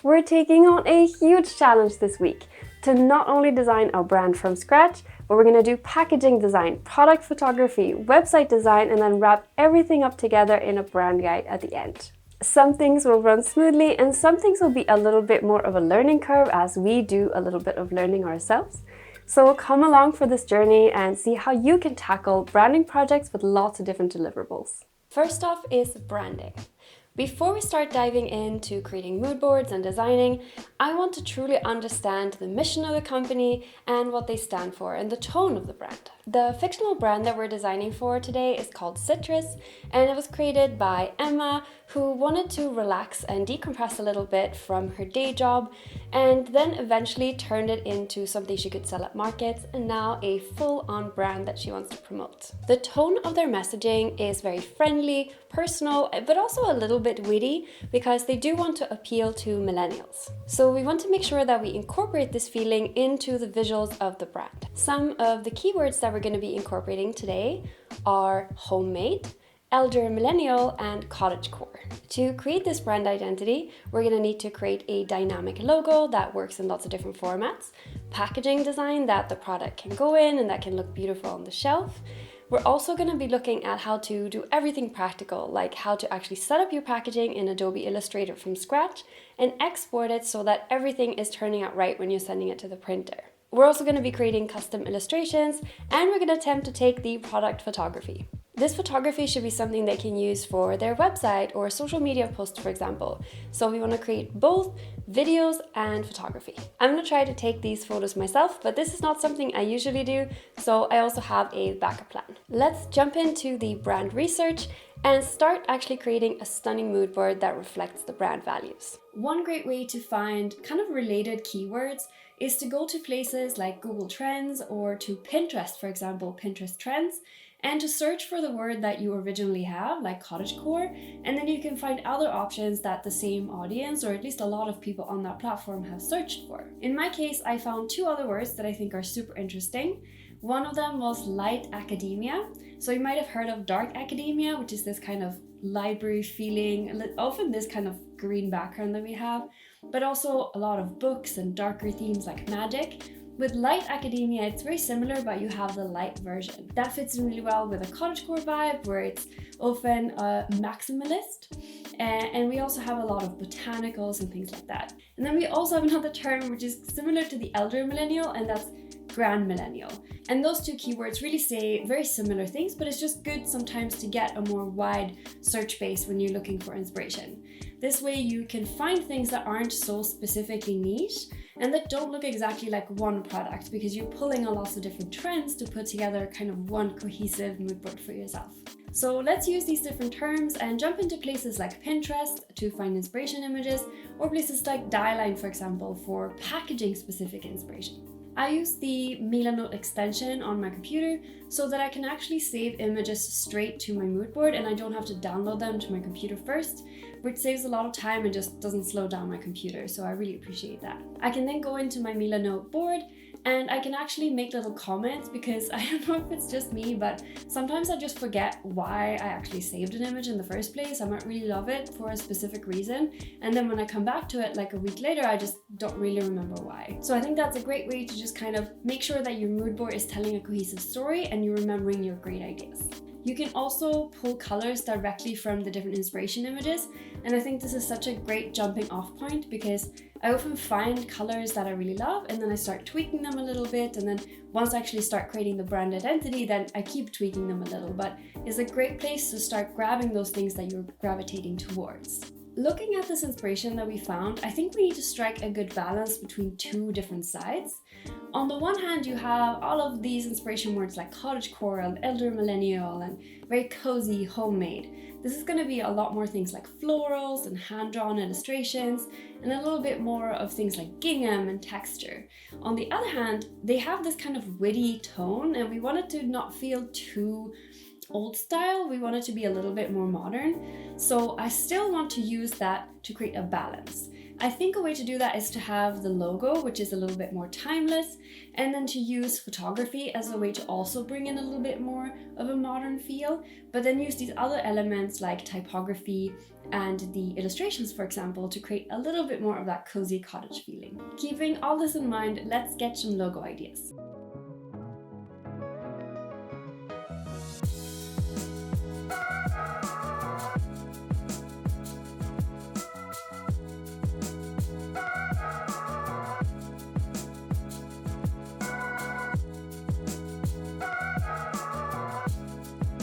we're taking on a huge challenge this week to not only design our brand from scratch, but we're going to do packaging design, product photography, website design, and then wrap everything up together in a brand guide at the end. Some things will run smoothly and some things will be a little bit more of a learning curve as we do a little bit of learning ourselves. So come along for this journey and see how you can tackle branding projects with lots of different deliverables. First off is branding. Before we start diving into creating mood boards and designing, I want to truly understand the mission of the company and what they stand for and the tone of the brand. The fictional brand that we're designing for today is called Citrus, and it was created by Emma, who wanted to relax and decompress a little bit from her day job, and then eventually turned it into something she could sell at markets, and now a full-on brand that she wants to promote. The tone of their messaging is very friendly, personal, but also a little bit witty because they do want to appeal to millennials. So we want to make sure that we incorporate this feeling into the visuals of the brand. Some of the keywords that we're going to be incorporating today are homemade, elder millennial, and cottagecore. To create this brand identity, we're going to need to create a dynamic logo that works in lots of different formats, packaging design that the product can go in and that can look beautiful on the shelf. We're also going to be looking at how to do everything practical, like how to actually set up your packaging in Adobe Illustrator from scratch and export it so that everything is turning out right when you're sending it to the printer. We're also going to be creating custom illustrations, and we're going to attempt to take the product photography. This photography should be something they can use for their website or social media posts, for example. So we want to create both videos and photography. I'm going to try to take these photos myself, but this is not something I usually do, so I also have a backup plan. Let's jump into the brand research and start actually creating a stunning mood board that reflects the brand values. One great way to find kind of related keywords is to go to places like Google Trends or to Pinterest, for example, Pinterest Trends, and to search for the word that you originally have, like cottagecore, and then you can find other options that the same audience, or at least a lot of people on that platform, have searched for. In my case, I found two other words that I think are super interesting. One of them was light academia. So you might have heard of dark academia, which is this kind of library feeling, often this kind of green background that we have, but also a lot of books and darker themes like magic. With light academia, it's very similar, but you have the light version. That fits in really well with a cottagecore vibe, where it's often a maximalist. And we also have a lot of botanicals and things like that. And then we also have another term which is similar to the elder millennial, and that's grand millennial. And those two keywords really say very similar things, but it's just good sometimes to get a more wide search base when you're looking for inspiration. This way you can find things that aren't so specifically niche and that don't look exactly like one product, because you're pulling on lots of different trends to put together kind of one cohesive mood board for yourself. So let's use these different terms and jump into places like Pinterest to find inspiration images, or places like Dieline, for example, for packaging specific inspiration. I use the Milanote extension on my computer so that I can actually save images straight to my mood board and I don't have to download them to my computer first, which saves a lot of time and just doesn't slow down my computer, so I really appreciate that. I can then go into my Milanote board and I can actually make little comments, because I don't know if it's just me, but sometimes I just forget why I actually saved an image in the first place. I might really love it for a specific reason, and then when I come back to it like a week later, I just don't really remember why. So I think that's a great way to just kind of make sure that your mood board is telling a cohesive story and you're remembering your great ideas. You can also pull colors directly from the different inspiration images, and I think this is such a great jumping off point, because I often find colors that I really love and then I start tweaking them a little bit, and then once I actually start creating the brand identity, then I keep tweaking them a little, but it's a great place to start grabbing those things that you're gravitating towards. Looking at this inspiration that we found, I think we need to strike a good balance between two different sides. On the one hand, you have all of these inspiration words like cottagecore and elder millennial and very cozy homemade. This is going to be a lot more things like florals and hand-drawn illustrations, and a little bit more of things like gingham and texture. On the other hand, they have this kind of witty tone, and we want it to not feel too old style. We want it to be a little bit more modern. So I still want to use that to create a balance. I think a way to do that is to have the logo, which is a little bit more timeless, and then to use photography as a way to also bring in a little bit more of a modern feel, but then use these other elements like typography and the illustrations, for example, to create a little bit more of that cozy cottage feeling. Keeping all this in mind, let's get some logo ideas.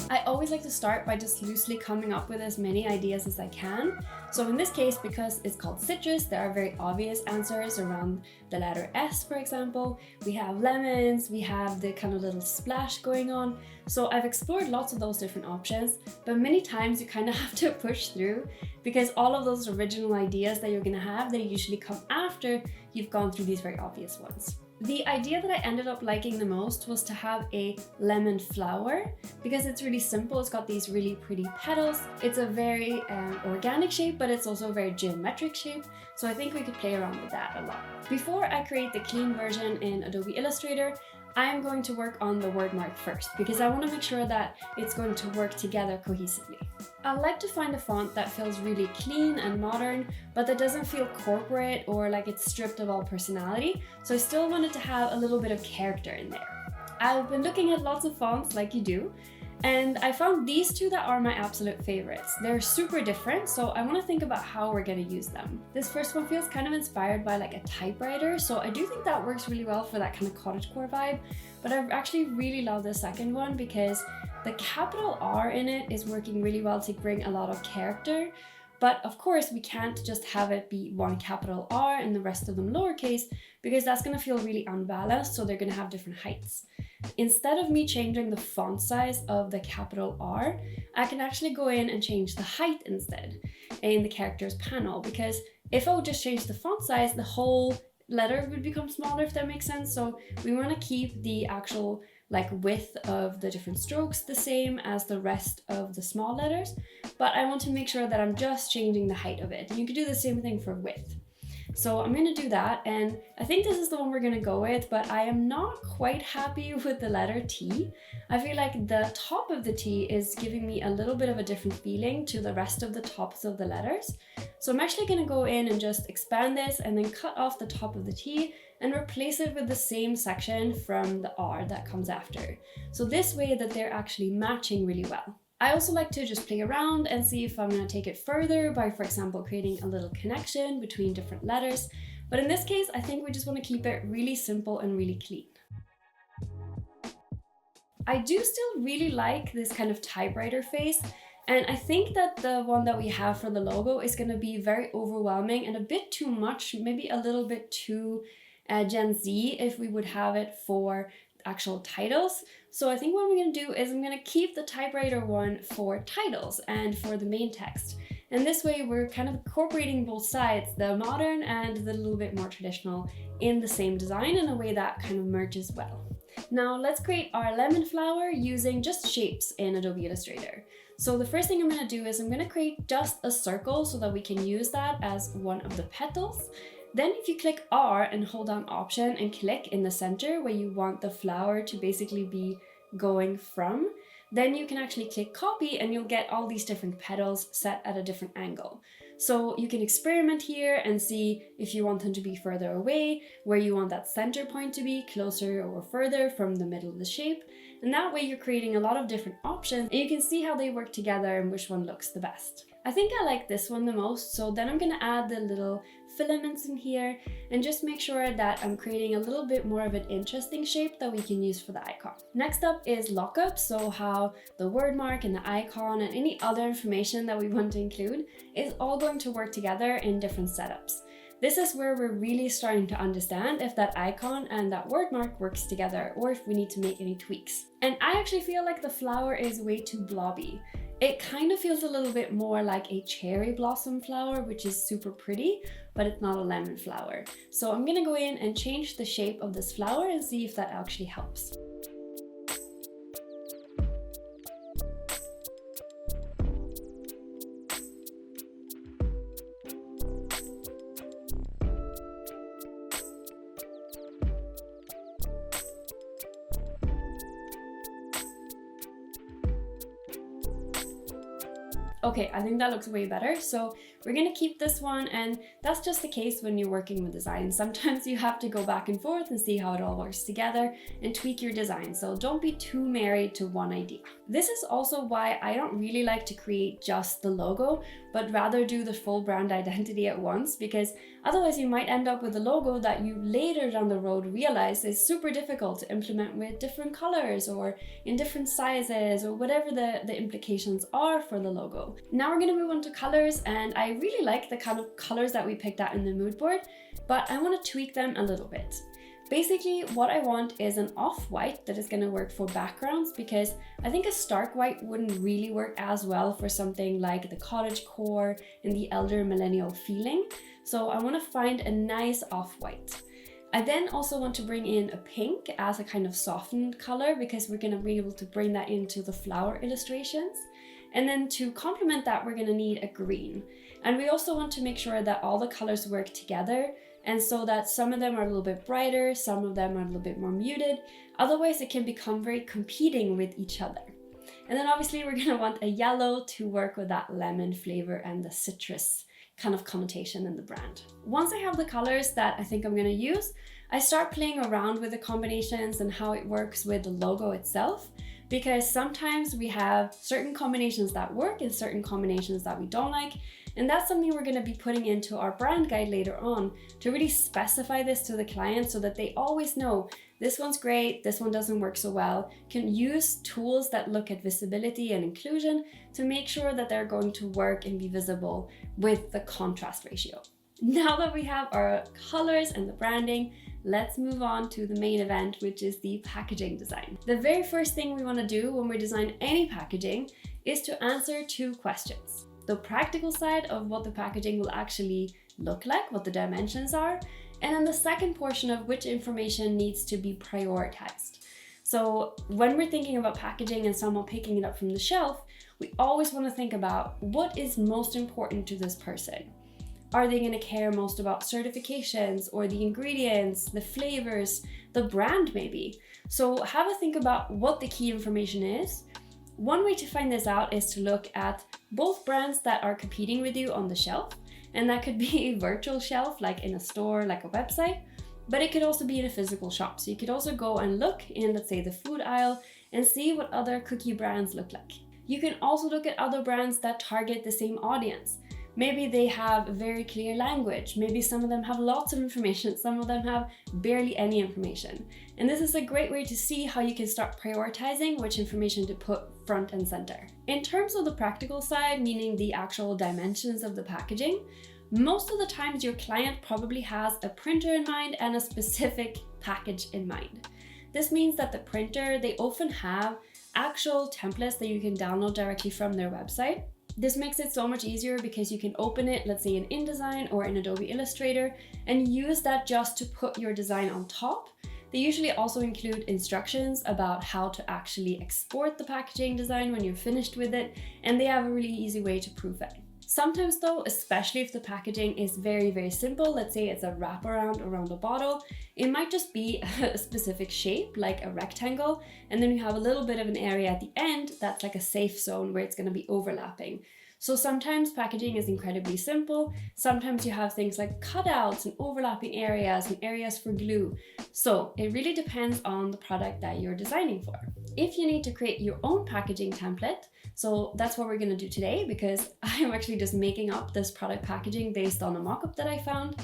I always like to start by just loosely coming up with as many ideas as I can. So in this case, because it's called citrus, there are very obvious answers around the letter S, for example. We have lemons, we have the kind of little splash going on. So I've explored lots of those different options, but many times you kind of have to push through because all of those original ideas that you're gonna have, they usually come after you've gone through these very obvious ones. The idea that I ended up liking the most was to have a lemon flower because it's really simple. It's got these really pretty petals. It's a very organic shape, but it's also a very geometric shape. So I think we could play around with that a lot. Before I create the clean version in Adobe Illustrator, I'm going to work on the Wordmark first because I want to make sure that it's going to work together cohesively. I like to find a font that feels really clean and modern, but that doesn't feel corporate or like it's stripped of all personality. So I still wanted to have a little bit of character in there. I've been looking at lots of fonts like you do, and I found these two that are my absolute favorites. They're super different, so I want to think about how we're going to use them. This first one feels kind of inspired by like a typewriter, so I do think that works really well for that kind of cottagecore vibe, but I actually really love the second one because the capital R in it is working really well to bring a lot of character. But of course, we can't just have it be one capital R and the rest of them lowercase because that's going to feel really unbalanced, so they're going to have different heights. Instead of me changing the font size of the capital R, I can actually go in and change the height instead in the characters panel, because if I would just change the font size, the whole letter would become smaller, if that makes sense. So we want to keep the actual width of the different strokes the same as the rest of the small letters, but I want to make sure that I'm just changing the height of it. You could do the same thing for width. So I'm going to do that, and I think this is the one we're going to go with, but I am not quite happy with the letter T. I feel like the top of the T is giving me a little bit of a different feeling to the rest of the tops of the letters. So I'm actually going to go in and just expand this and then cut off the top of the T and replace it with the same section from the R that comes after. So this way that they're actually matching really well. I also like to just play around and see if I'm going to take it further by, for example, creating a little connection between different letters. But in this case, I think we just want to keep it really simple and really clean. I do still really like this kind of typewriter face, and I think that the one that we have for the logo is going to be very overwhelming and a bit too much, maybe a little bit too Gen Z if we would have it for actual titles. So I think what I'm going to do is I'm going to keep the typewriter one for titles and for the main text. And this way we're kind of incorporating both sides, the modern and the little bit more traditional, in the same design in a way that kind of merges well. Now let's create our lemon flower using just shapes in Adobe Illustrator. So the first thing I'm going to do is I'm going to create just a circle so that we can use that as one of the petals. Then if you click R and hold down Option and click in the center where you want the flower to basically be going from, then you can actually click copy and you'll get all these different petals set at a different angle. So you can experiment here and see if you want them to be further away, where you want that center point to be, closer or further from the middle of the shape. And that way you're creating a lot of different options and you can see how they work together and which one looks the best. I think I like this one the most, so then I'm going to add the little filaments in here and just make sure that I'm creating a little bit more of an interesting shape that we can use for the icon. Next up is lockup, so how the word mark and the icon and any other information that we want to include is all going to work together in different setups. This is where we're really starting to understand if that icon and that word mark works together or if we need to make any tweaks. And I actually feel like the flower is way too blobby. It kind of feels a little bit more like a cherry blossom flower, which is super pretty, but it's not a lemon flower. So I'm gonna go in and change the shape of this flower and see if that actually helps. Okay, I think that looks way better. So we're gonna keep this one, and that's just the case when you're working with design. Sometimes you have to go back and forth and see how it all works together and tweak your design. So don't be too married to one idea. This is also why I don't really like to create just the logo, but rather do the full brand identity at once, because otherwise you might end up with a logo that you later down the road realize is super difficult to implement with different colors or in different sizes or whatever the implications are for the logo. Now we're going to move on to colors, and I really like the kind of colors that we picked out in the mood board, but I want to tweak them a little bit. Basically, what I want is an off-white that is going to work for backgrounds, because I think a stark white wouldn't really work as well for something like the cottagecore and the elder millennial feeling. So I want to find a nice off-white. I then also want to bring in a pink as a kind of softened color, because we're going to be able to bring that into the flower illustrations. And then to complement that, we're going to need a green. And we also want to make sure that all the colors work together, and so that some of them are a little bit brighter, some of them are a little bit more muted. Otherwise, it can become very competing with each other. And then obviously we're going to want a yellow to work with that lemon flavor and the citrus kind of connotation in the brand. Once I have the colors that I think I'm going to use, I start playing around with the combinations and how it works with the logo itself, because sometimes we have certain combinations that work and certain combinations that we don't like. And that's something we're going to be putting into our brand guide later on to really specify this to the client so that they always know this one's great, this one doesn't work so well. Can use tools that look at visibility and inclusion to make sure that they're going to work and be visible with the contrast ratio. Now that we have our colors and the branding, let's move on to the main event, which is the packaging design. The very first thing we want to do when we design any packaging is to answer two questions. The practical side of what the packaging will actually look like, what the dimensions are, and then the second portion of which information needs to be prioritized. So when we're thinking about packaging and someone picking it up from the shelf, we always want to think about what is most important to this person. Are they going to care most about certifications or the ingredients, the flavors, the brand maybe? So have a think about what the key information is. One way to find this out is to look at both brands that are competing with you on the shelf, and that could be a virtual shelf like in a store, like a website, but it could also be in a physical shop. So you could also go and look in, let's say, the food aisle and see what other cookie brands look like. You can also look at other brands that target the same audience. Maybe they have very clear language. Maybe some of them have lots of information. Some of them have barely any information. And this is a great way to see how you can start prioritizing which information to put front and center. In terms of the practical side, meaning the actual dimensions of the packaging, most of the times your client probably has a printer in mind and a specific package in mind. This means that the printer, they often have actual templates that you can download directly from their website. This makes it so much easier because you can open it, let's say in InDesign or in Adobe Illustrator, and use that just to put your design on top. They usually also include instructions about how to actually export the packaging design when you're finished with it, and they have a really easy way to proof it. Sometimes though, especially if the packaging is very, very simple, let's say it's a wraparound around a bottle, it might just be a specific shape, like a rectangle, and then you have a little bit of an area at the end that's like a safe zone where it's going to be overlapping. So sometimes packaging is incredibly simple. Sometimes you have things like cutouts and overlapping areas and areas for glue. So it really depends on the product that you're designing for. If you need to create your own packaging template, so that's what we're going to do today, because I'm actually just making up this product packaging based on a mockup that I found.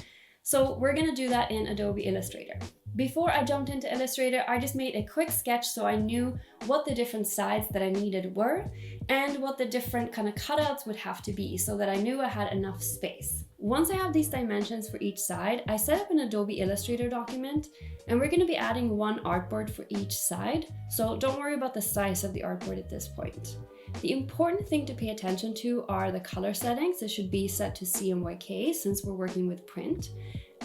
So we're going to do that in Adobe Illustrator. Before I jumped into Illustrator, I just made a quick sketch so I knew what the different sides that I needed were and what the different kind of cutouts would have to be so that I knew I had enough space. Once I have these dimensions for each side, I set up an Adobe Illustrator document, and we're going to be adding one artboard for each side. So don't worry about the size of the artboard at this point. The important thing to pay attention to are the color settings. It should be set to CMYK since we're working with print.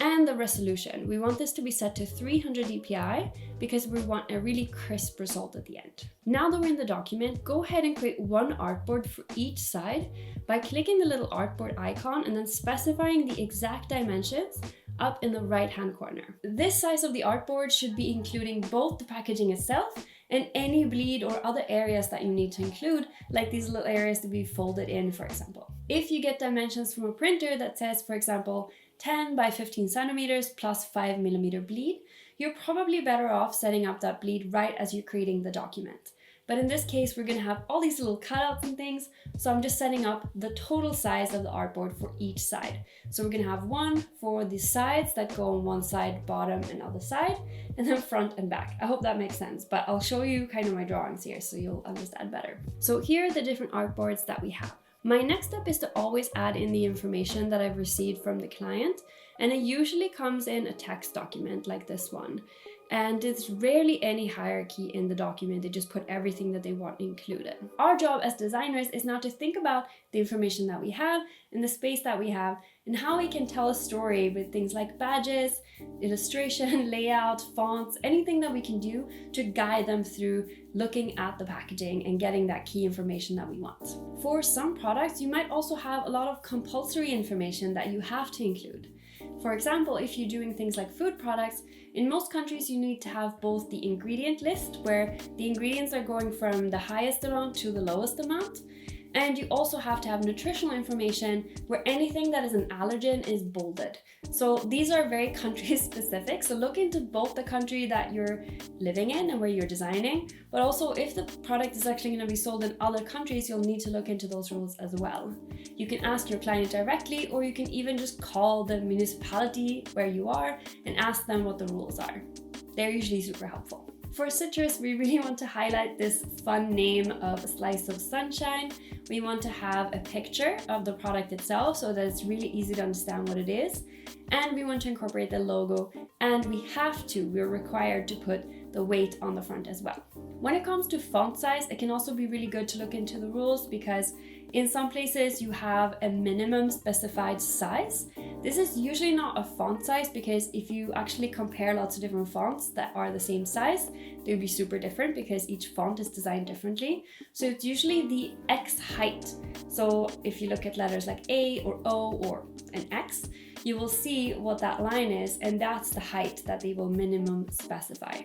And the resolution. We want this to be set to 300 dpi because we want a really crisp result at the end. Now that we're in the document, go ahead and create one artboard for each side by clicking the little artboard icon and then specifying the exact dimensions up in the right-hand corner. This size of the artboard should be including both the packaging itself and any bleed or other areas that you need to include, like these little areas to be folded in, for example. If you get dimensions from a printer that says, for example, 10 by 15 centimeters plus 5 millimeter bleed, you're probably better off setting up that bleed right as you're creating the document. But in this case, we're going to have all these little cutouts and things, so I'm just setting up the total size of the artboard for each side. So we're going to have one for the sides that go on one side, bottom, and other side, and then front and back. I hope that makes sense, but I'll show you kind of my drawings here so you'll understand better. So here are the different artboards that we have. My next step is to always add in the information that I've received from the client, and it usually comes in a text document like this one. And it's rarely any hierarchy in the document, they just put everything that they want included. Our job as designers is now to think about the information that we have and the space that we have and how we can tell a story with things like badges, illustration, layout, fonts, anything that we can do to guide them through looking at the packaging and getting that key information that we want. For some products, you might also have a lot of compulsory information that you have to include. For example, if you're doing things like food products, in most countries you need to have both the ingredient list, where the ingredients are going from the highest amount to the lowest amount, and you also have to have nutritional information where anything that is an allergen is bolded. So these are very country specific, so look into both the country that you're living in and where you're designing, but also if the product is actually going to be sold in other countries, you'll need to look into those rules as well. You can ask your client directly, or you can even just call the municipality where you are and ask them what the rules are. They're usually super helpful. For citrus, we really want to highlight this fun name of a slice of sunshine. We want to have a picture of the product itself so that it's really easy to understand what it is. And we want to incorporate the logo, and we're required to put the weight on the front as well. When it comes to font size, it can also be really good to look into the rules, because in some places you have a minimum specified size. This is usually not a font size, because if you actually compare lots of different fonts that are the same size, they would be super different because each font is designed differently. So it's usually the X height. So if you look at letters like A or O or an X, you will see what that line is, and that's the height that they will minimum specify.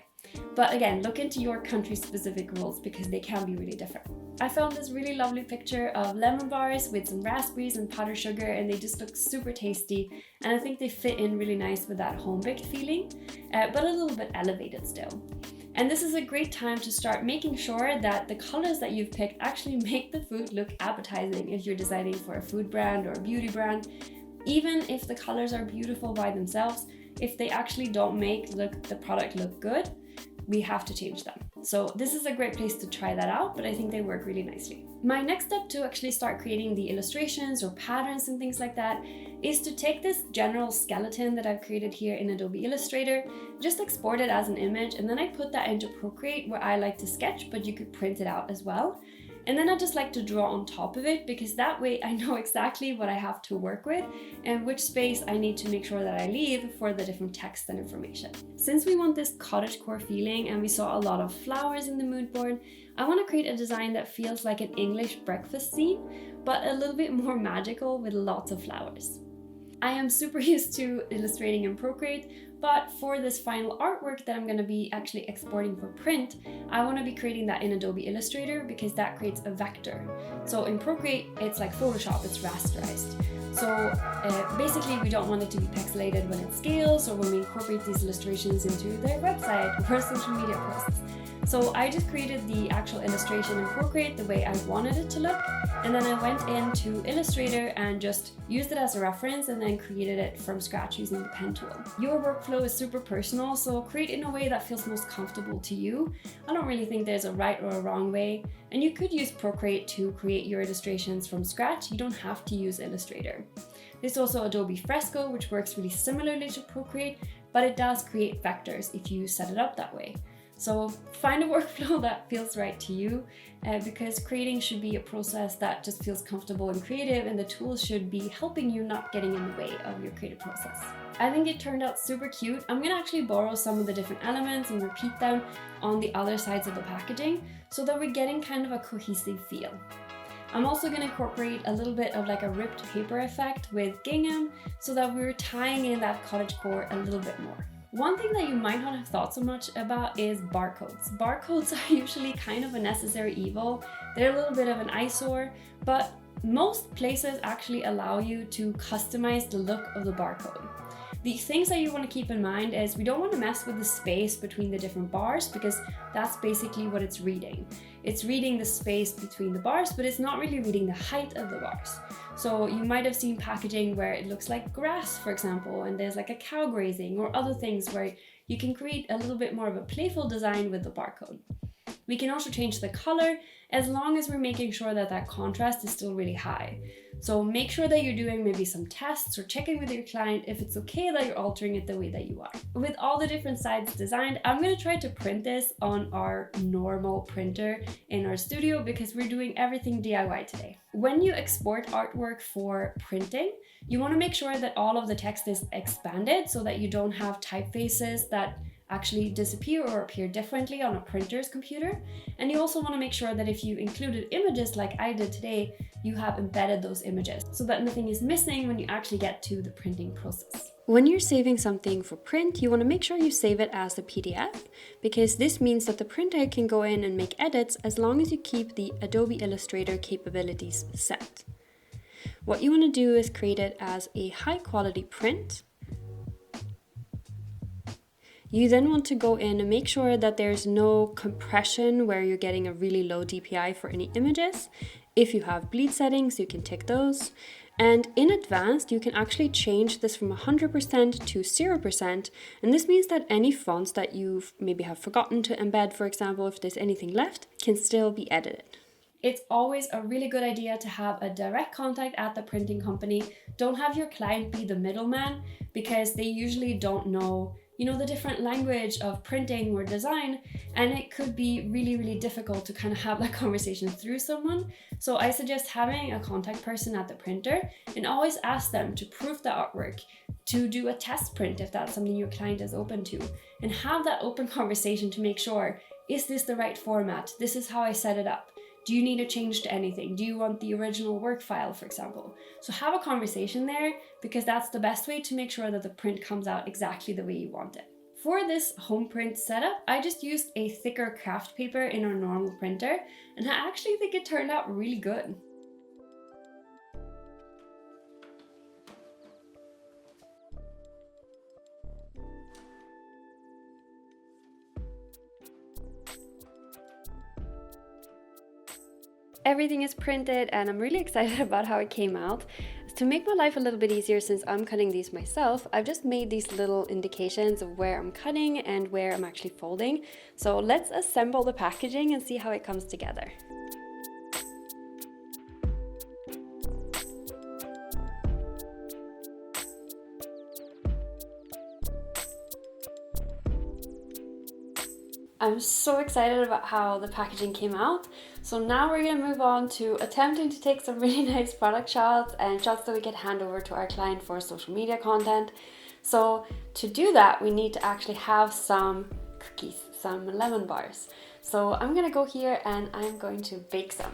But again, look into your country specific rules because they can be really different. I found this really lovely picture of lemon bars with some raspberries and powdered sugar, and they just look super tasty, and I think they fit in really nice with that home-baked feeling, but a little bit elevated still. And this is a great time to start making sure that the colors that you've picked actually make the food look appetizing if you're designing for a food brand or a beauty brand. Even if the colors are beautiful by themselves, if they actually don't make the product look good, we have to change them. So this is a great place to try that out, but I think they work really nicely. My next step to actually start creating the illustrations or patterns and things like that is to take this general skeleton that I've created here in Adobe Illustrator, just export it as an image, and then I put that into Procreate where I like to sketch, but you could print it out as well. And then I just like to draw on top of it, because that way I know exactly what I have to work with and which space I need to make sure that I leave for the different text and information. Since we want this cottagecore feeling and we saw a lot of flowers in the mood board, I want to create a design that feels like an English breakfast scene, but a little bit more magical with lots of flowers. I am super used to illustrating in Procreate, but for this final artwork that I'm going to be actually exporting for print, I want to be creating that in Adobe Illustrator because that creates a vector. So in Procreate, it's like Photoshop, it's rasterized. So basically we don't want it to be pixelated when it scales or when we incorporate these illustrations into their website or social media posts. So I just created the actual illustration in Procreate the way I wanted it to look, and then I went into Illustrator and just used it as a reference and then created it from scratch using the pen tool. Your workflow is super personal, so create in a way that feels most comfortable to you. I don't really think there's a right or a wrong way, and you could use Procreate to create your illustrations from scratch. You don't have to use Illustrator. There's also Adobe Fresco, which works really similarly to Procreate, but it does create vectors if you set it up that way. So find a workflow that feels right to you, because creating should be a process that just feels comfortable and creative, and the tools should be helping you, not getting in the way of your creative process. I think it turned out super cute. I'm gonna actually borrow some of the different elements and repeat them on the other sides of the packaging so that we're getting kind of a cohesive feel. I'm also going to incorporate a little bit of like a ripped paper effect with gingham so that we're tying in that cottagecore a little bit more. One thing that you might not have thought so much about is barcodes. Barcodes are usually kind of a necessary evil. They're a little bit of an eyesore, but most places actually allow you to customize the look of the barcode. The things that you want to keep in mind is we don't want to mess with the space between the different bars, because that's basically what it's reading. It's reading the space between the bars, but it's not really reading the height of the bars. So you might have seen packaging where it looks like grass, for example, and there's like a cow grazing, or other things where you can create a little bit more of a playful design with the barcode. We can also change the color as long as we're making sure that that contrast is still really high. So make sure that you're doing maybe some tests or checking with your client if it's okay that you're altering it the way that you are. With all the different sides designed, I'm going to try to print this on our normal printer in our studio because we're doing everything DIY today. When you export artwork for printing, you want to make sure that all of the text is expanded so that you don't have typefaces that actually disappear or appear differently on a printer's computer. And you also want to make sure that if you included images like I did today, you have embedded those images so that nothing is missing when you actually get to the printing process. When you're saving something for print, you want to make sure you save it as a PDF, because this means that the printer can go in and make edits as long as you keep the Adobe Illustrator capabilities set. What you want to do is create it as a high quality print. You then want to go in and make sure that there's no compression where you're getting a really low DPI for any images. If you have bleed settings, you can tick those. And in advanced, you can actually change this from 100% to 0%. And this means that any fonts that you maybe have forgotten to embed, for example, if there's anything left, can still be edited. It's always a really good idea to have a direct contact at the printing company. Don't have your client be the middleman, because they usually don't know the different language of printing or design, and it could be really difficult to kind of have that conversation through someone. So I suggest having a contact person at the printer and always ask them to proof the artwork, to do a test print if that's something your client is open to, and have that open conversation to make sure, is this the right format? This is how I set it up. Do you need a change to anything? Do you want the original work file, for example? So have a conversation there, because that's the best way to make sure that the print comes out exactly the way you want it. For this home print setup, I just used a thicker craft paper in our normal printer, and I actually think it turned out really good. Everything is printed and I'm really excited about how it came out. To make my life a little bit easier, since I'm cutting these myself, I've just made these little indications of where I'm cutting and where I'm actually folding. So let's assemble the packaging and see how it comes together. I'm so excited about how the packaging came out. So now we're gonna move on to attempting to take some really nice product shots and shots that we can hand over to our client for social media content. So to do that, we need to actually have some cookies, some lemon bars. So I'm gonna go here and I'm going to bake some.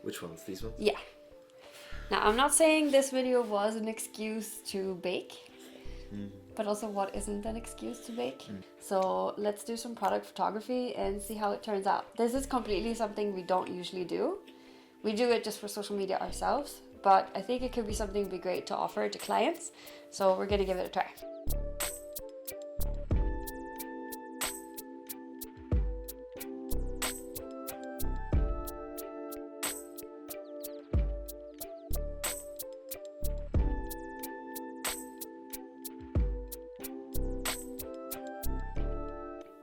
Which ones? These ones? Yeah. Now, I'm not saying this video was an excuse to bake, but also what isn't an excuse to bake. So let's do some product photography and see how it turns out. This is completely something we don't usually do. We do it just for social media ourselves, but I think it could be something that'd be great to offer to clients. So we're gonna give it a try.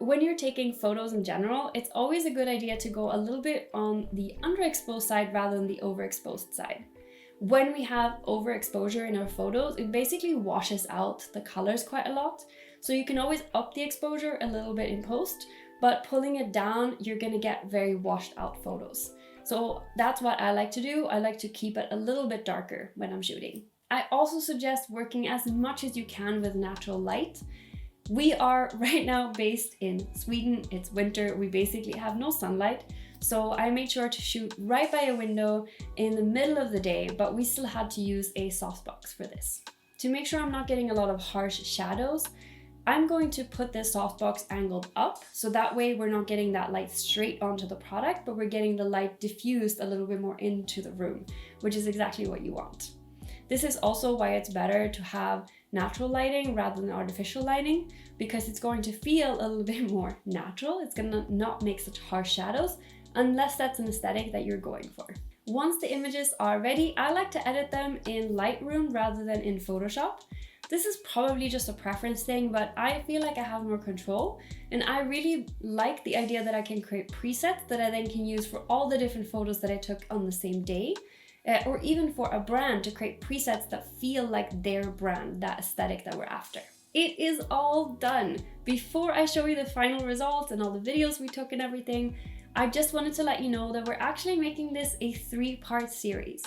When you're taking photos in general, it's always a good idea to go a little bit on the underexposed side rather than the overexposed side. When we have overexposure in our photos, it basically washes out the colors quite a lot. So you can always up the exposure a little bit in post, but pulling it down, you're gonna get very washed out photos. So that's what I like to do. I like to keep it a little bit darker when I'm shooting. I also suggest working as much as you can with natural light. We are right now based in Sweden. It's winter. We basically have no sunlight. So I made sure to shoot right by a window in the middle of the day, but we still had to use a softbox for this. To make sure I'm not getting a lot of harsh shadows, I'm going to put this softbox angled up, so that way we're not getting that light straight onto the product, but we're getting the light diffused a little bit more into the room, which is exactly what you want. This is also why it's better to have natural lighting rather than artificial lighting, because it's going to feel a little bit more natural. It's going to not make such harsh shadows, unless that's an aesthetic that you're going for. Once the images are ready, I like to edit them in Lightroom rather than in Photoshop. This is probably just a preference thing, but I feel like I have more control, and I really like the idea that I can create presets that I then can use for all the different photos that I took on the same day, or even for a brand to create presets that feel like their brand, that aesthetic that we're after. It is all done. Before I show you the final results and all the videos we took and everything, I just wanted to let you know that we're actually making this a 3-part series.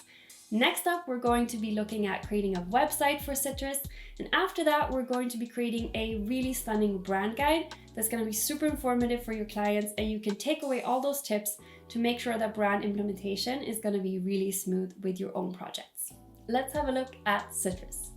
Next up, we're going to be looking at creating a website for Citrus, and after that, we're going to be creating a really stunning brand guide that's going to be super informative for your clients, and you can take away all those tips to make sure that brand implementation is going to be really smooth with your own projects. Let's have a look at Citrus.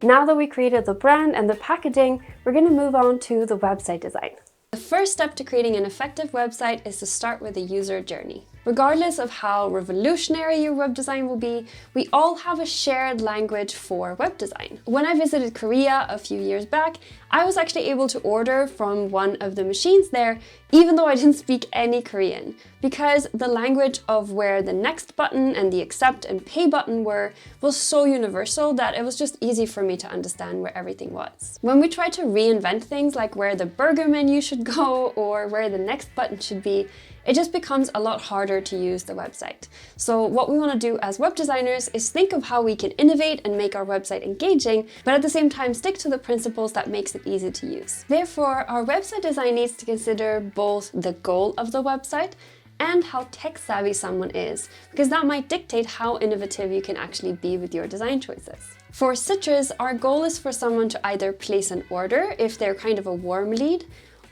Now that we created the brand and the packaging, we're going to move on to the website design. The first step to creating an effective website is to start with the user journey. Regardless of how revolutionary your web design will be, we all have a shared language for web design. When I visited Korea a few years back, I was actually able to order from one of the machines there, even though I didn't speak any Korean, because the language of where the next button and the accept and pay button were was so universal that it was just easy for me to understand where everything was. When we try to reinvent things like where the burger menu should go or where the next button should be, it just becomes a lot harder to use the website. So what we want to do as web designers is think of how we can innovate and make our website engaging, but at the same time stick to the principles that makes it easy to use. Therefore, our website design needs to consider both the goal of the website and how tech savvy someone is, because that might dictate how innovative you can actually be with your design choices. For Citrus, our goal is for someone to either place an order if they're kind of a warm lead,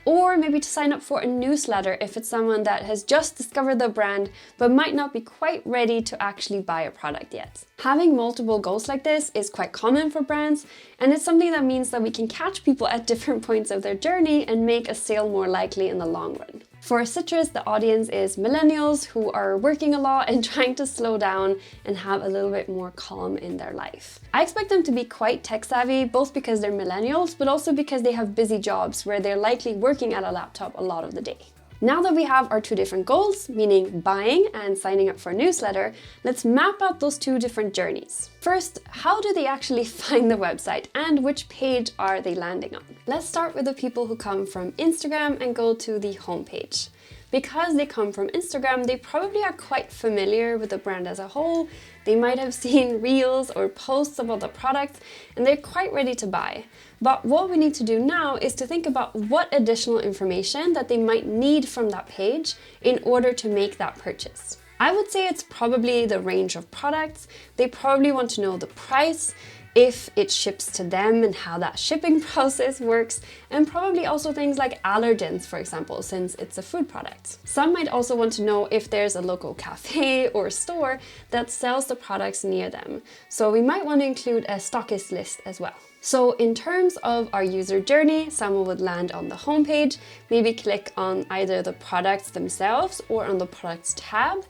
or maybe to sign up for a newsletter if it's someone that has just discovered the brand but might not be quite ready to actually buy a product yet. Having multiple goals like this is quite common for brands, and it's something that means that we can catch people at different points of their journey and make a sale more likely in the long run. For Citrus, the audience is millennials who are working a lot and trying to slow down and have a little bit more calm in their life. I expect them to be quite tech savvy, both because they're millennials, but also because they have busy jobs where they're likely working at a laptop a lot of the day. Now that we have our two different goals, meaning buying and signing up for a newsletter, let's map out those two different journeys. First, how do they actually find the website and which page are they landing on? Let's start with the people who come from Instagram and go to the homepage. Because they come from Instagram, they probably are quite familiar with the brand as a whole. They might have seen reels or posts about the product, and they're quite ready to buy. But what we need to do now is to think about what additional information that they might need from that page in order to make that purchase. I would say it's probably the range of products. They probably want to know the price, if it ships to them and how that shipping process works, and probably also things like allergens, for example, since it's a food product. Some might also want to know if there's a local cafe or store that sells the products near them. So we might want to include a stockist list as well. So in terms of our user journey, someone would land on the homepage, maybe click on either the products themselves or on the products tab.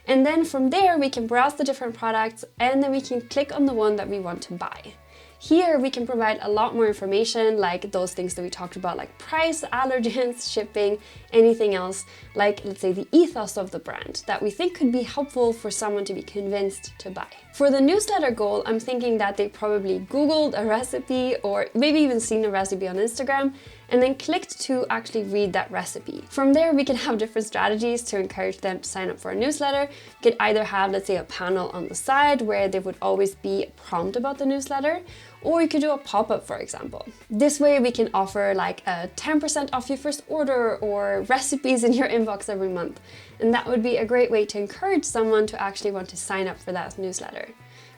And then from there, we can browse the different products and then we can click on the one that we want to buy. Here we can provide a lot more information, like those things that we talked about, like price, allergens, shipping, anything else, like let's say the ethos of the brand that we think could be helpful for someone to be convinced to buy. For the newsletter goal, I'm thinking that they probably Googled a recipe or maybe even seen a recipe on Instagram and then clicked to actually read that recipe. From there, we can have different strategies to encourage them to sign up for a newsletter. We could either have, let's say, a panel on the side where there would always be a prompt about the newsletter, Or you could do a pop-up, for example. This way we can offer like a 10% off your first order or recipes in your inbox every month. And that would be a great way to encourage someone to actually want to sign up for that newsletter,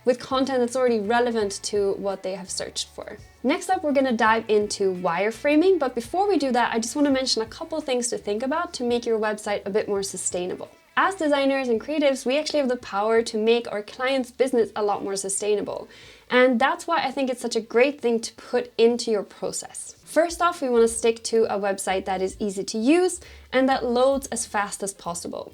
with content that's already relevant to what they have searched for. Next up, we're gonna dive into wireframing, but before we do that, I just wanna mention a couple things to think about to make your website a bit more sustainable. As designers and creatives, we actually have the power to make our clients' business a lot more sustainable. And that's why I think it's such a great thing to put into your process. First off, we want to stick to a website that is easy to use and that loads as fast as possible.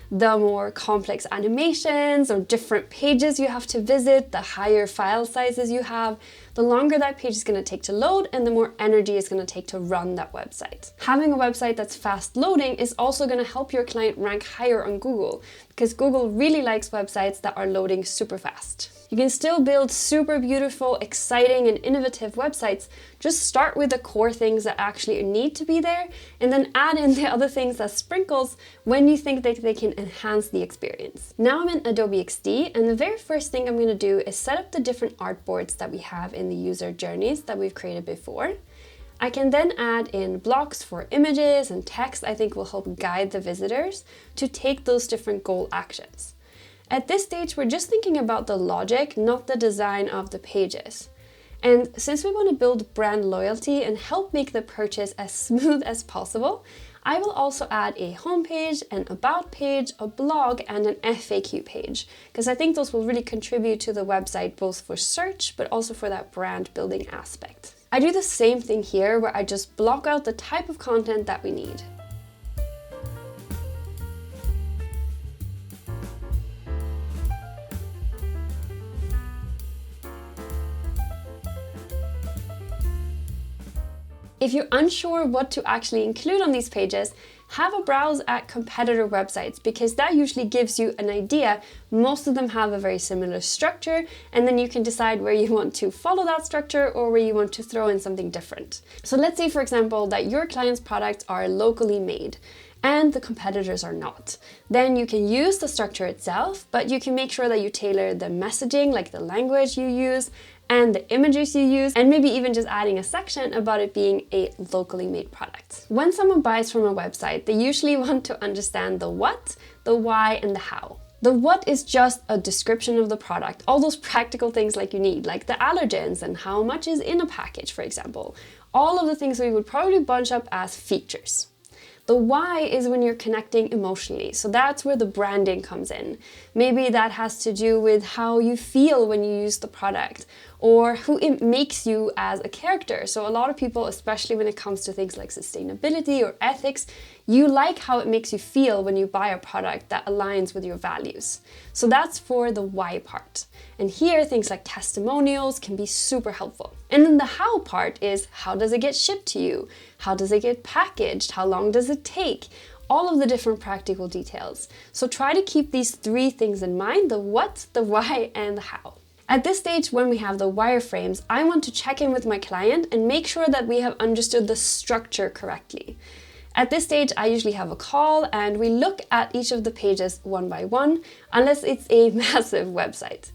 The more complex animations or different pages you have to visit, the higher file sizes you have, the longer that page is going to take to load and the more energy it's going to take to run that website. Having a website that's fast loading is also going to help your client rank higher on Google, because Google really likes websites that are loading super fast. You can still build super beautiful, exciting, and innovative websites. Just start with the core things that actually need to be there and then add in the other things as sprinkles when you think that they can enhance the experience. Now I'm in Adobe XD, and the very first thing I'm going to do is set up the different artboards that we have in the user journeys that we've created before. I can then add in blocks for images and text I think will help guide the visitors to take those different goal actions. At this stage, we're just thinking about the logic, not the design of the pages. And since we want to build brand loyalty and help make the purchase as smooth as possible, I will also add a homepage, an about page, a blog, and an FAQ page, because I think those will really contribute to the website both for search, but also for that brand building aspect. I do the same thing here where I just block out the type of content that we need. If you're unsure what to actually include on these pages, have a browse at competitor websites, because that usually gives you an idea. Most of them have a very similar structure, and then you can decide where you want to follow that structure or where you want to throw in something different. So let's say, for example, that your client's products are locally made and the competitors are not. Then you can use the structure itself, but you can make sure that you tailor the messaging, like the language you use, and the images you use, and maybe even just adding a section about it being a locally made product. When someone buys from a website, they usually want to understand the what, the why, and the how. The what is just a description of the product, all those practical things like you need, like the allergens and how much is in a package, for example. All of the things we would probably bunch up as features. The why is when you're connecting emotionally, so that's where the branding comes in. Maybe that has to do with how you feel when you use the product, or who it makes you as a character. So a lot of people, especially when it comes to things like sustainability or ethics, you like how it makes you feel when you buy a product that aligns with your values. So that's for the why part. And here, things like testimonials can be super helpful. And then the how part is, how does it get shipped to you? How does it get packaged? How long does it take? All of the different practical details. So try to keep these three things in mind: the what, the why, and the how. At this stage, when we have the wireframes, I want to check in with my client and make sure that we have understood the structure correctly. At this stage, I usually have a call and we look at each of the pages one by one, unless it's a massive website.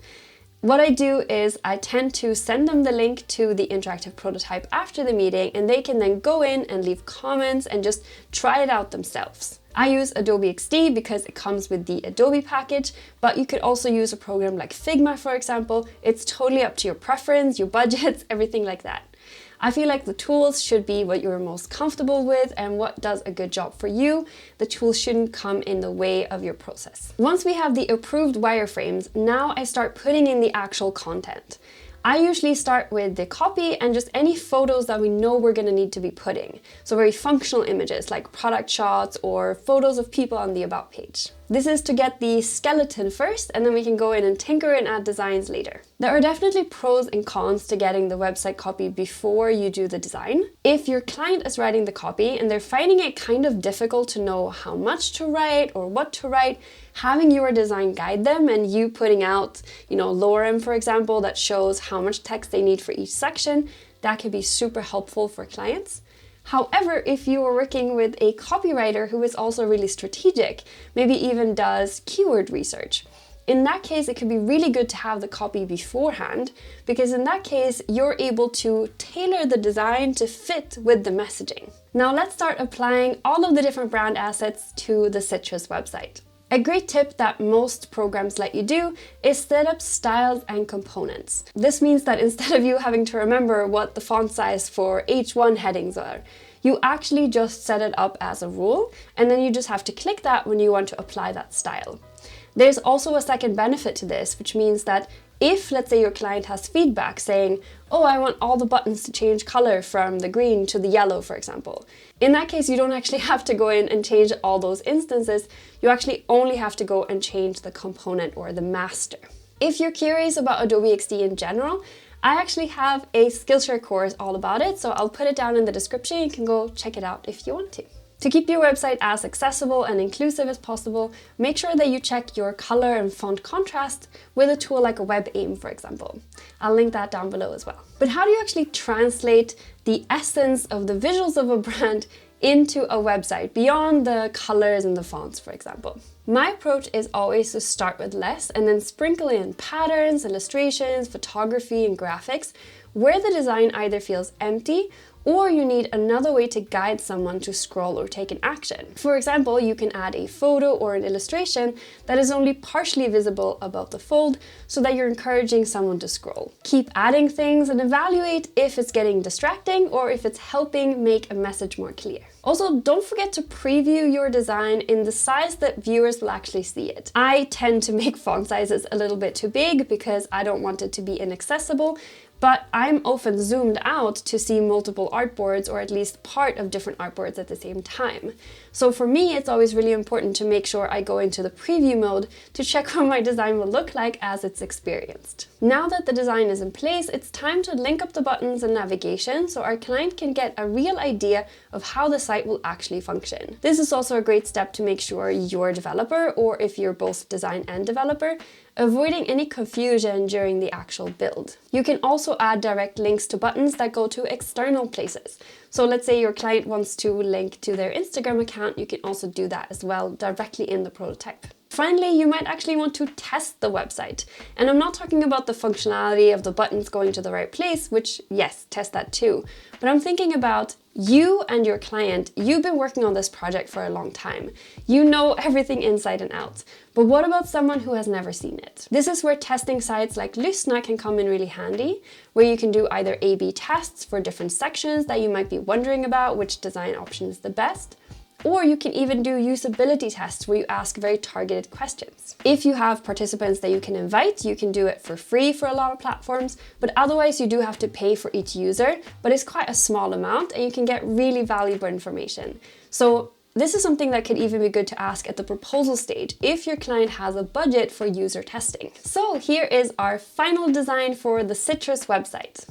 What I do is I tend to send them the link to the interactive prototype after the meeting, and they can then go in and leave comments and just try it out themselves. I use Adobe XD because it comes with the Adobe package, but you could also use a program like Figma, for example. It's totally up to your preference, your budgets, everything like that. I feel like the tools should be what you're most comfortable with and what does a good job for you. The tools shouldn't come in the way of your process. Once we have the approved wireframes, now I start putting in the actual content. I usually start with the copy and just any photos that we know we're going to need to be putting. So very functional images like product shots or photos of people on the about page. This is to get the skeleton first, and then we can go in and tinker and add designs later. There are definitely pros and cons to getting the website copy before you do the design. If your client is writing the copy and they're finding it kind of difficult to know how much to write or what to write, having your design guide them and you putting out, lorem, for example, that shows how much text they need for each section, that can be super helpful for clients. However, if you are working with a copywriter who is also really strategic, maybe even does keyword research, In that case, it could be really good to have the copy beforehand, because in that case, you're able to tailor the design to fit with the messaging. Now let's start applying all of the different brand assets to the Citrus website. A great tip that most programs let you do is set up styles and components. This means that instead of you having to remember what the font size for H1 headings are, you actually just set it up as a rule, and then you just have to click that when you want to apply that style. There's also a second benefit to this, which means that if, let's say, your client has feedback saying, oh, I want all the buttons to change color from the green to the yellow, for example. In that case, you don't actually have to go in and change all those instances. You actually only have to go and change the component or the master. If you're curious about Adobe XD in general, I actually have a Skillshare course all about it, so I'll put it down in the description. You can go check it out if you want to. To keep your website as accessible and inclusive as possible, make sure that you check your color and font contrast with a tool like a WebAIM, for example. I'll link that down below as well. But how do you actually translate the essence of the visuals of a brand into a website beyond the colors and the fonts, for example? My approach is always to start with less and then sprinkle in patterns, illustrations, photography, and graphics where the design either feels empty or you need another way to guide someone to scroll or take an action. For example, you can add a photo or an illustration that is only partially visible above the fold so that you're encouraging someone to scroll. Keep adding things and evaluate if it's getting distracting or if it's helping make a message more clear. Also, don't forget to preview your design in the size that viewers will actually see it. I tend to make font sizes a little bit too big because I don't want it to be inaccessible, but I'm often zoomed out to see multiple artboards or at least part of different artboards at the same time. So for me, it's always really important to make sure I go into the preview mode to check what my design will look like as it's experienced. Now that the design is in place, it's time to link up the buttons and navigation so our client can get a real idea of how the site will actually function. This is also a great step to make sure you're a developer, or if you're both design and developer, avoiding any confusion during the actual build. You can also add direct links to buttons that go to external places. So let's say your client wants to link to their Instagram account, you can also do that as well directly in the prototype. Finally, you might actually want to test the website. And I'm not talking about the functionality of the buttons going to the right place, which yes, test that too. But I'm thinking about you and your client. You've been working on this project for a long time. You know everything inside and out. But what about someone who has never seen it? This is where testing sites like Lyssna can come in really handy, where you can do either A/B tests for different sections that you might be wondering about which design option is the best, or you can even do usability tests where you ask very targeted questions. If you have participants that you can invite, you can do it for free for a lot of platforms, but otherwise you do have to pay for each user, but it's quite a small amount and you can get really valuable information. So this is something that could even be good to ask at the proposal stage if your client has a budget for user testing. So here is our final design for the Citrus website.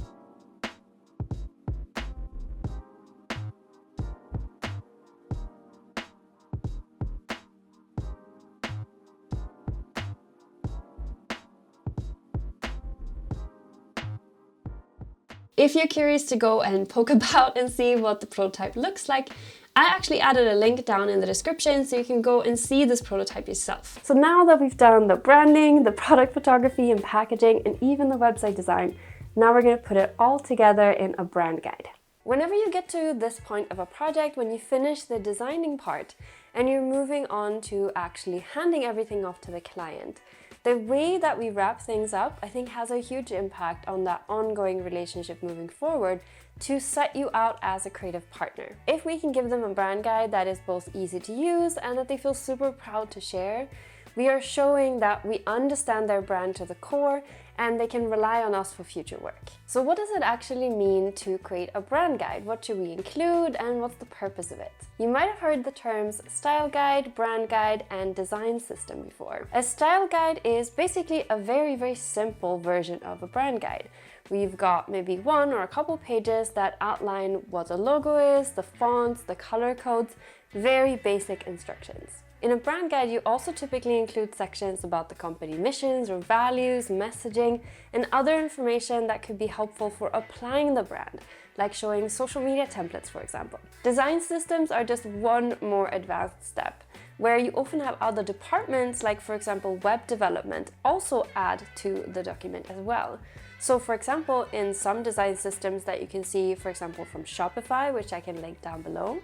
If you're curious to go and poke about and see what the prototype looks like, I actually added a link down in the description so you can go and see this prototype yourself. So now that we've done the branding, the product photography and packaging, and even the website design, now we're going to put it all together in a brand guide. Whenever you get to this point of a project, when you finish the designing part and you're moving on to actually handing everything off to the client, the way that we wrap things up, I think, has a huge impact on that ongoing relationship moving forward to set you out as a creative partner. If we can give them a brand guide that is both easy to use and that they feel super proud to share, we are showing that we understand their brand to the core and they can rely on us for future work. So what does it actually mean to create a brand guide? What should we include and what's the purpose of it? You might have heard the terms style guide, brand guide, and design system before. A style guide is basically a very, very simple version of a brand guide. We've got maybe one or a couple pages that outline what a logo is, the fonts, the color codes, very basic instructions. In a brand guide, you also typically include sections about the company missions or values, messaging, and other information that could be helpful for applying the brand, like showing social media templates, for example. Design systems are just one more advanced step. where you often have other departments, like for example web development, also add to the document as well. So for example, in some design systems that you can see, for example from Shopify, which I can link down below,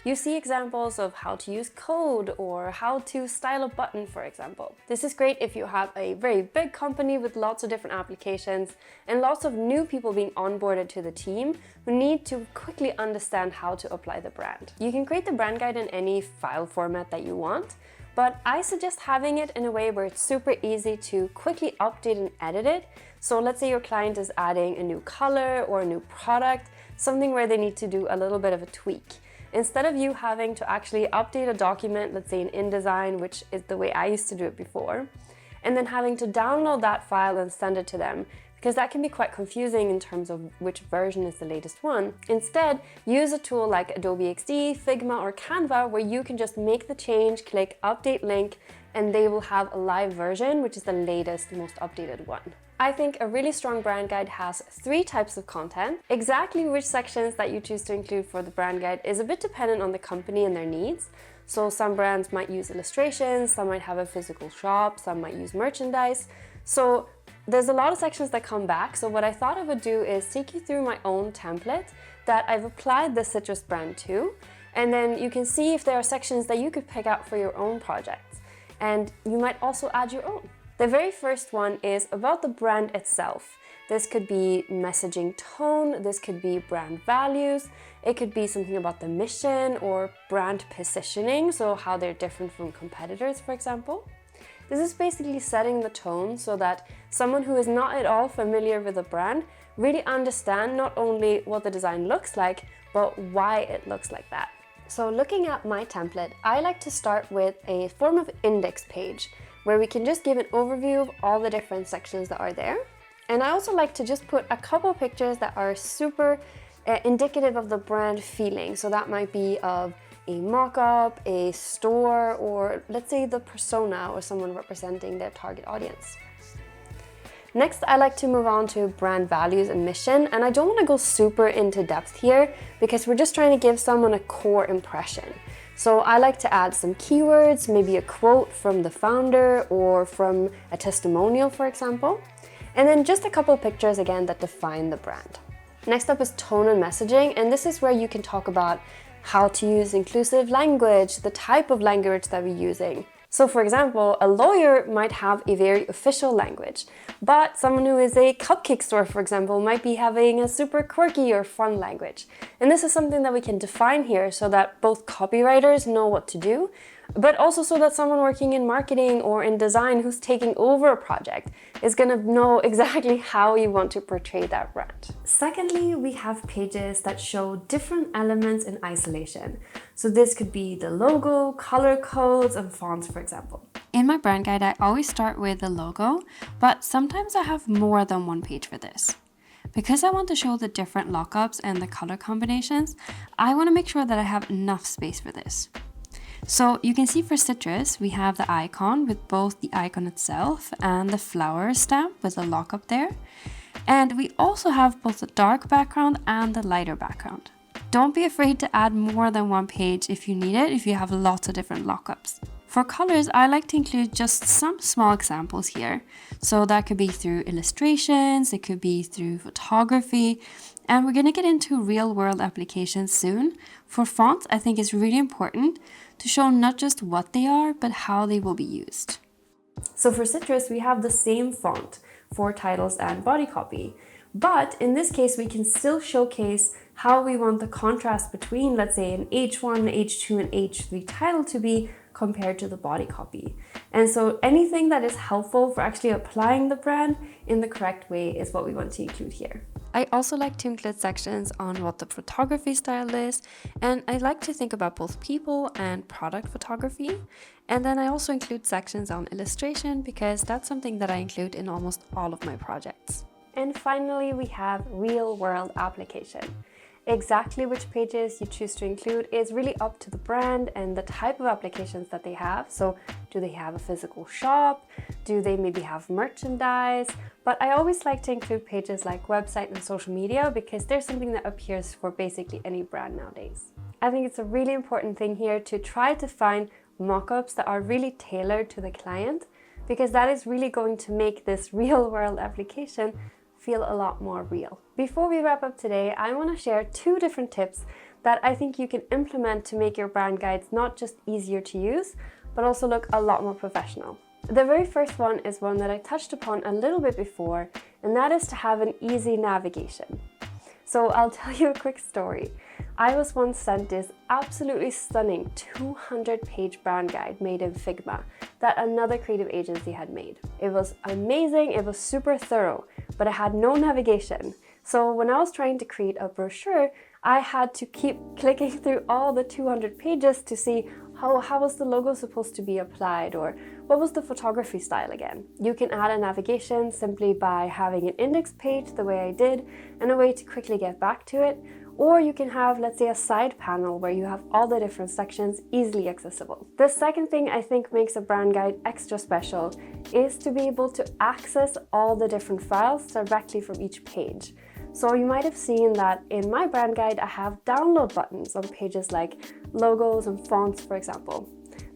you see examples of how to use code or how to style a button, for example. This is great if you have a very big company with lots of different applications and lots of new people being onboarded to the team who need to quickly understand how to apply the brand. You can create the brand guide in any file format that you want, but I suggest having it in a way where it's super easy to quickly update and edit it. So let's say your client is adding a new color or a new product, something where they need to do a little bit of a tweak. Instead of you having to actually update a document, let's say in InDesign, which is the way I used to do it before, and then having to download that file and send it to them, because that can be quite confusing in terms of which version is the latest one. Instead, use a tool like Adobe XD, Figma, or Canva, where you can just make the change, click update link, and they will have a live version, which is the latest, most updated one. I think a really strong brand guide has 3 types of content. Exactly which sections that you choose to include for the brand guide is a bit dependent on the company and their needs. So some brands might use illustrations, some might have a physical shop, some might use merchandise. So there's a lot of sections that come back. So what I thought I would do is take you through my own template that I've applied the Citrus brand to. And then you can see if there are sections that you could pick out for your own projects. And you might also add your own. The very first one is about the brand itself. This could be messaging tone, this could be brand values, it could be something about the mission or brand positioning, so how they're different from competitors, for example. This is basically setting the tone so that someone who is not at all familiar with a brand really understand not only what the design looks like, but why it looks like that. So looking at my template, I like to start with a form of index page where we can just give an overview of all the different sections that are there. And I also like to just put a couple pictures that are super indicative of the brand feeling. So that might be of a mock-up, a store, or let's say the persona or someone representing their target audience. Next, I like to move on to brand values and mission, and I don't want to go super into depth here because we're just trying to give someone a core impression. So I like to add some keywords, maybe a quote from the founder or from a testimonial, for example, and then just a couple pictures again that define the brand. Next up is tone and messaging, and this is where you can talk about how to use inclusive language, the type of language that we're using. So for example, a lawyer might have a very official language, but someone who is a cupcake store, for example, might be having a super quirky or fun language. And this is something that we can define here so that both copywriters know what to do, but also so that someone working in marketing or in design who's taking over a project is going to know exactly how you want to portray that brand. Secondly, we have pages that show different elements in isolation. So this could be the logo, color codes, and fonts, for example. In my brand guide, I always start with the logo, but sometimes I have more than one page for this. Because I want to show the different lockups and the color combinations, I want to make sure that I have enough space for this. So you can see for Citrus, we have the icon with both the icon itself and the flower stamp with the lockup there. And we also have both the dark background and the lighter background. Don't be afraid to add more than one page if you need it, if you have lots of different lockups. For colors, I like to include just some small examples here. So that could be through illustrations, it could be through photography, and we're going to get into real-world applications soon. For fonts, I think it's really important to show not just what they are, but how they will be used. So for Citrus, we have the same font for titles and body copy. But in this case, we can still showcase how we want the contrast between, let's say, an H1, H2, and H3 title to be compared to the body copy. And so anything that is helpful for actually applying the brand in the correct way is what we want to include here. I also like to include sections on what the photography style is, and I like to think about both people and product photography. And then I also include sections on illustration because that's something that I include in almost all of my projects. And finally, we have real-world application. Exactly which pages you choose to include is really up to the brand and the type of applications that they have. So do they have a physical shop? Do they maybe have merchandise? But I always like to include pages like website and social media because there's something that appears for basically any brand nowadays. I think it's a really important thing here to try to find mock-ups that are really tailored to the client, because that is really going to make this real-world application feel a lot more real. Before we wrap up today, I want to share 2 different tips that I think you can implement to make your brand guides not just easier to use, but also look a lot more professional. The very first one is one that I touched upon a little bit before, and that is to have an easy navigation. So I'll tell you a quick story. I was once sent this absolutely stunning 200-page brand guide made in Figma that another creative agency had made. It was amazing, it was super thorough, but it had no navigation. So when I was trying to create a brochure, I had to keep clicking through all the 200 pages to see how was the logo supposed to be applied, or what was the photography style again. You can add a navigation simply by having an index page the way I did and a way to quickly get back to it, or you can have, let's say, a side panel where you have all the different sections easily accessible. The second thing I think makes a brand guide extra special is to be able to access all the different files directly from each page. So you might have seen that in my brand guide, I have download buttons on pages like logos and fonts, for example.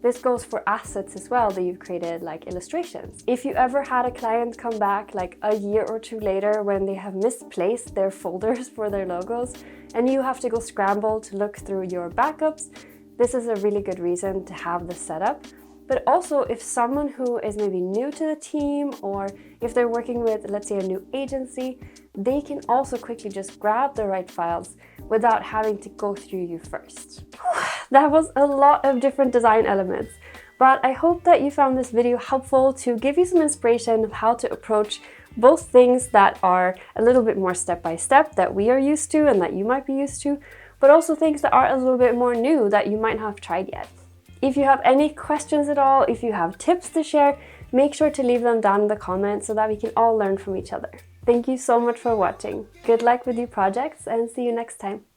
This goes for assets as well that you've created, like illustrations. If you ever had a client come back like a year or 2 later when they have misplaced their folders for their logos and you have to go scramble to look through your backups, this is a really good reason to have this set up. But also if someone who is maybe new to the team, or if they're working with, let's say, a new agency, they can also quickly just grab the right files without having to go through you first. That was a lot of different design elements, but I hope that you found this video helpful to give you some inspiration of how to approach both things that are a little bit more step-by-step that we are used to and that you might be used to, but also things that are a little bit more new that you might not have tried yet. If you have any questions at all, if you have tips to share, make sure to leave them down in the comments so that we can all learn from each other. Thank you so much for watching. Good luck with your projects and see you next time.